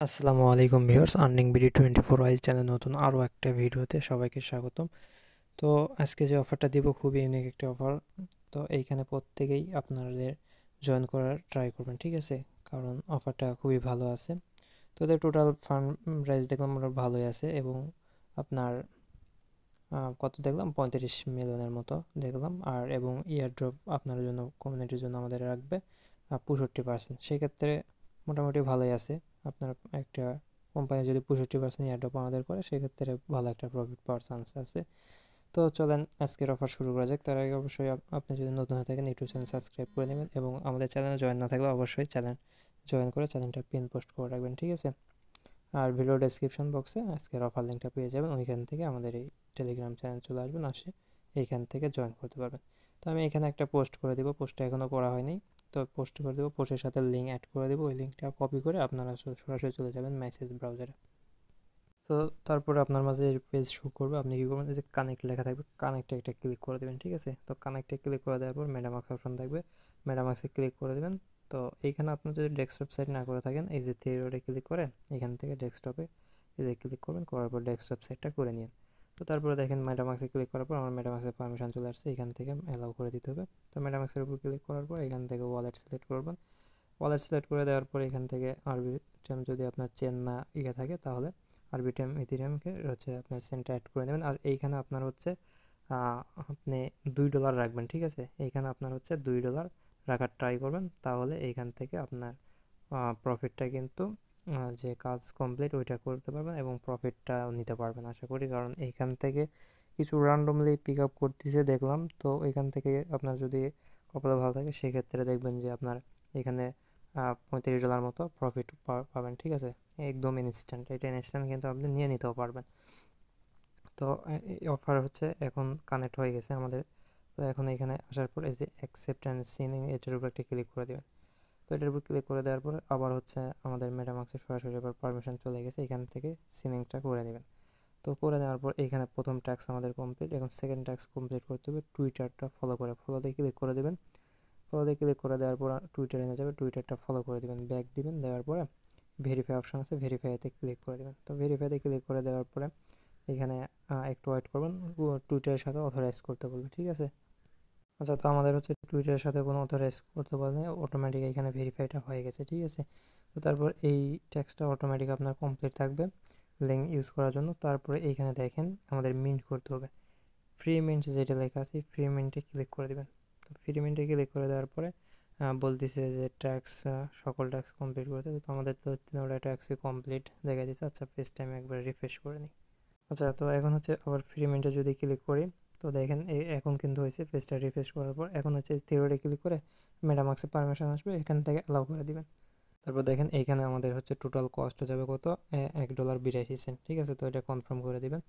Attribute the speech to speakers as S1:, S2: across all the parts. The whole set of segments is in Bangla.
S1: আসসালামু আলাইকুম viewers, earning BD 24 wise channel নতুন আরও একটা ভিডিওতে সবাইকে স্বাগতম। তো আজকে যে অফারটা দিব খুবই ইউনিক একটা অফার। তো এইখানে প্রত্যেকেই আপনাদের জয়েন করার ট্রাই করবেন, ঠিক আছে? কারণ অফারটা খুবই ভালো আছে। তো এদের টোটাল ফান্ড রাইজ দেখলাম ওরা ভালোই আছে এবং আপনার কত দেখলাম 35 মিলিয়নের মতো দেখলাম। আর এবং ইয়ার ড্রপ আপনার জন্য কমিউনিটির জন্য আমাদের রাখবে 65%। সেক্ষেত্রে মোটামুটি ভালোই আছে। আপনার একটা কোম্পানি যদি 65% ইয়ার ড্রপ আমাদের করে সেক্ষেত্রে ভালো একটা প্রফিট পাওয়ার চান্স আছে। তো চলেন আজকের অফার শুরু করা যাক। তার আগে অবশ্যই আপনি যদি নতুন হয়ে থাকেন ইউটিউব চ্যানেল সাবস্ক্রাইব করে নেবেন এবং আমাদের চ্যানেলে জয়েন না থাকলে অবশ্যই চ্যানেল জয়েন করে চ্যানেলটা পিন পোস্ট করে রাখবেন, ঠিক আছে? আর ভিডিও ডেসক্রিপশন বক্সে আজকের অফার লিঙ্কটা পেয়ে যাবেন, ওইখান থেকে আমাদের এই টেলিগ্রাম চ্যানেল চলে আসবেন, আসে এইখান থেকে জয়েন করতে পারবেন। তো আমি এখানে একটা পোস্ট করে দিব, পোস্টটা এখনও করা হয়নি। তো পোস্ট করে দেবো, পোস্টের সাথে লিঙ্ক অ্যাড করে দেবো, ওই লিঙ্কটা কপি করে আপনারা সরাসরি চলে যাবেন মেসেজ ব্রাউজারে। তো তারপরে আপনার মাঝে পেজ শো করবে, আপনি কী করবেন, এই যে কানেক্ট লেখা থাকবে, কানেক্টে একটা ক্লিক করে দেবেন, ঠিক আছে? তো কানেক্টে ক্লিক করে দেওয়ার পর মেটামাক্স অপশন থাকবে, মেটামাক্সে ক্লিক করে দেবেন। তো এইখানে আপনি যদি ডেস্কটপ সাইট না করে থাকেন, এই যে থ্রি ডটে ক্লিক করে এখান থেকে ডেস্কটপে এই যে ক্লিক করবেন, করার পর ডেস্কটপ সাইটটা করে নিন। তো তারপরে দেখেন মেটামাক্সে ক্লিক করার পর আমার মেটামাক্সের পারমিশন চলে আসছে, এখান থেকে অ্যালাউ করে দিতে হবে। তো মেটামাক্সের উপর ক্লিক করার পর এখান থেকে ওয়ালেট সিলেক্ট করবেন, ওয়ালেট সিলেক্ট করে দেওয়ার পর এখান থেকে আরবিটাম যদি আপনার চেন না থাকে তাহলে আরবিটাম ইথেরিয়ামকে হচ্ছে আপনার চেনটা অ্যাড করে নেবেন। আর এইখানে আপনার হচ্ছে আপনি $2 রাখবেন, ঠিক আছে? এইখানে আপনার হচ্ছে $2 রাখার ট্রাই করবেন, তাহলে এইখান থেকে আপনার প্রফিটটা কিন্তু যে কাজ কমপ্লিট ওইটা করতে পারবেন এবং প্রফিটটা নিতে পারবেন আশা করি। কারণ এইখান থেকে কিছু র্যান্ডমলি পিক আপ করতেছে দেখলাম, তো এখান থেকে আপনার যদি কপালে ভালো থাকে সেক্ষেত্রে দেখবেন যে আপনার এখানে $35 মতো প্রফিট পাবেন, ঠিক আছে? একদম ইনস্ট্যান্ট, এটা ইনস্ট্যান্ট কিন্তু আপনি নিয়ে নিতেও পারবেন। তো এই অফার হচ্ছে এখন কানেক্ট হয়ে গেছে আমাদের। তো এখন এখানে আসার পর এই যে অ্যাকসেপ্ট অ্যান্ড সিনিং এটার উপর একটা ক্লিক করে দেবেন। তো এটার উপর ক্লিক করে দেওয়ার পরে আবার হচ্ছে আমাদের মেটামাক্সে সরাসরি আবার পারমিশন চলে গেছে, এখান থেকে সিনিংটা করে নেবেন। তো করে নেওয়ার পর এখানে প্রথম ট্যাক্স আমাদের কমপ্লিট, এখন সেকেন্ড ট্যাক্স কমপ্লিট করতে হবে। টুইটারটা ফলো করে ফলোতে ক্লিক করে দেবেন। ফলোতে ক্লিক করে দেওয়ার পর টুইটারে নিয়ে যাবে, টুইটারটা ফলো করে দেবেন, ব্যাক দিবেন, দেওয়ার পরে ভেরিফাই অপশন আছে, ভেরিফাইতে ক্লিক করে দেবেন। তো ভেরিফাইতে ক্লিক করে দেওয়ার পরে এখানে একটু ওয়েট করবেন, টুইটারের সাথে অথরাইজ করতে বলবে, ঠিক আছে? আচ্ছা, তো আমাদের হচ্ছে টুইটারের সাথে কোনো অথরাইজ করতে বলে অটোমেটিক এখানে ভেরিফাইটা হয়ে গেছে, ঠিক আছে? তো তারপর এই ট্যাক্সটা অটোমেটিক আপনার কমপ্লিট থাকবে লিঙ্ক ইউজ করার জন্য। তারপরে এইখানে দেখেন আমাদের মিন্ট করতে হবে, ফ্রি মিন্ট যেটা লেখা আছে ফ্রি মিন্টে ক্লিক করে দেবেন। তো ফ্রি মিন্টে ক্লিক করে দেওয়ার পরে বলতেছে যে ট্যাক্স সকল ট্যাক্স কমপ্লিট করতে, তো আমাদের তো 3টা ট্যাক্সই কমপ্লিট দেখা দিচ্ছে। আচ্ছা, ফেস টাইম একবার রিফ্রেশ করে নিই। আচ্ছা, তো এখন হচ্ছে আবার ফ্রি মিন্টে যদি ক্লিক করি, তো দেখেন এখন কিন্তু হয়েছে, পেজটা রিফ্রেশ করার পর এখন হচ্ছে থিওরি ক্লিক করে মেটামার্ক্সে পারমিশন আসবে, এখান থেকে অ্যালাউ করে দিবেন। তারপর দেখেন এইখানে আমাদের হচ্ছে টোটাল কস্ট যাবে কত, $1.82, ঠিক আছে? তো এটা কনফার্ম করে দিবেন।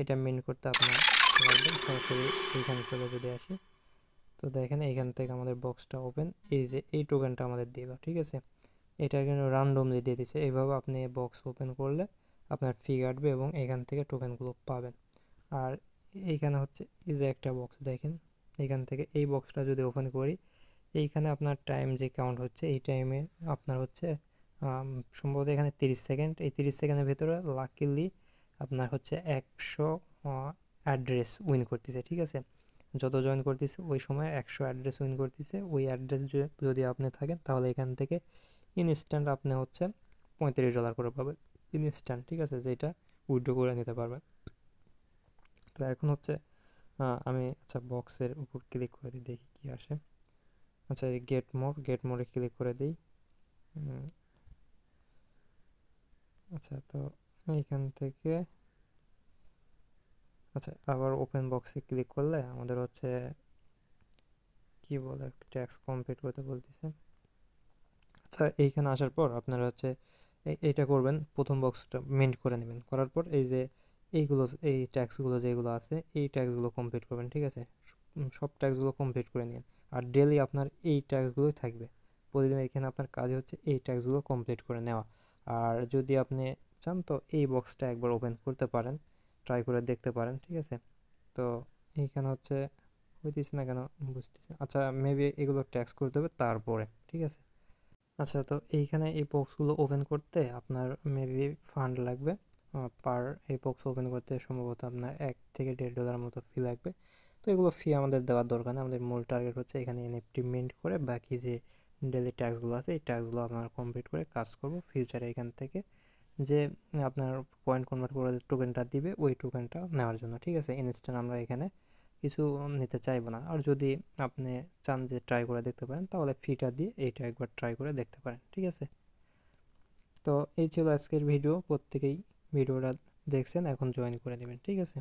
S1: এটা মিন করতে আপনার লাগবে সরাসরি এইখানে চলে যদি আসি, তো দেখেন এইখান থেকে আমাদের বক্সটা ওপেন, এই যে এই টোকেনটা আমাদের দিল, ঠিক আছে? এটা কিন্তু রান্ডমলি দিয়ে দিছে, এইভাবে আপনি বক্স ওপেন করলে আপনার ফি কাটবে এবং এখান থেকে টোকেনগুলো পাবেন। আর এইখানে হচ্ছে এই যে একটা বক্স দেখেন, এখান থেকে এই বক্সটা যদি ওপেন করি, এইখানে আপনার টাইম যে কাউন্ট হচ্ছে এই টাইমে আপনার হচ্ছে সম্ভবত এখানে 30 সেকেন্ড, এই 30 সেকেন্ডের ভেতরে লাকিলি আপনার হচ্ছে 100 অ্যাড্রেস উইন করতেছে, ঠিক আছে? যত জয়েন করতেছে ওই সময় 100 অ্যাড্রেস উইন করতেছে, ওই অ্যাড্রেস যদি আপনি থাকেন তাহলে এখান থেকে ইনস্ট্যান্ট আপনি হচ্ছে $35 করে পাবেন ইনস্ট্যান্ট, ঠিক আছে? যেটা উইথড্র করে নিতে পারবেন। তো এখন হচ্ছে আমি আচ্ছা বক্সের উপর ক্লিক করে দিই, দেখি কি আসে। আচ্ছা, এই গেট মোরে ক্লিক করে দিই। আচ্ছা, তো এইখান থেকে আচ্ছা আবার ওপেন বক্সে ক্লিক করলে আমাদের হচ্ছে কি বলে ট্যাক্স কমপ্লিট করতে বলতেছে। আচ্ছা, এইখানে আসার পর আপনারা হচ্ছে এইটা করবেন, প্রথম বক্সটা মিন্ট করে নেবেন, করার পর এই যে এইগুলো এই ট্যাক্সগুলো যেগুলো আছে এই ট্যাক্সগুলো কমপ্লিট করবেন, ঠিক আছে? সব ট্যাক্সগুলো কমপ্লিট করে নিন। আর ডেলি আপনার এই ট্যাক্সগুলোই থাকবে, প্রতিদিন এখানে আপনার কাজ হচ্ছে এই ট্যাক্সগুলো কমপ্লিট করে নেওয়া। আর যদি আপনি চান তো এই বক্সটা একবার ওপেন করতে পারেন, ট্রাই করে দেখতে পারেন, ঠিক আছে? তো এইখানে হচ্ছে হইতেছে না কেন বুঝতেছি। আচ্ছা, মেবি এগুলো ট্যাক্স করতে হবে তারপরে, ঠিক আছে? আচ্ছা, তো এইখানে এই বক্সগুলো ওপেন করতে আপনার মেবি ফান্ড লাগবে। পার এই বক্স ওপেন করতে সম্ভবত আপনার $1 থেকে $1.5 মতো ফি লাগবে। তো এগুলো ফি আমাদের দেওয়ার দরকার নেই, আমাদের মূল টার্গেট হচ্ছে এখানে এনএফটি মিন্ট করে বাকি যে ডেলি ট্যাক্সগুলো আছে এই ট্যাক্সগুলো আপনারা কমপ্লিট করে কাজ করব। ফিউচারে এখান থেকে যে আপনার পয়েন্ট কনভার্ট করে টোকেনটা দিবে ওই টোকেনটা নেওয়ার জন্য, ঠিক আছে। ইনস্ট্যান্ট আমরা এখানে কিছু নিতে চাইবো না। আর যদি আপনি চান যে ট্রাই করে দেখতে পারেন তাহলে ফিটা দিয়ে এইটা একবার ট্রাই করে দেখতে পারেন, ঠিক আছে। তো এই ছিল আজকের ভিডিও, প্রত্যেকেই ভিডিওটা দেখছেন, এখন জয়েন করে নেবেন, ঠিক আছে।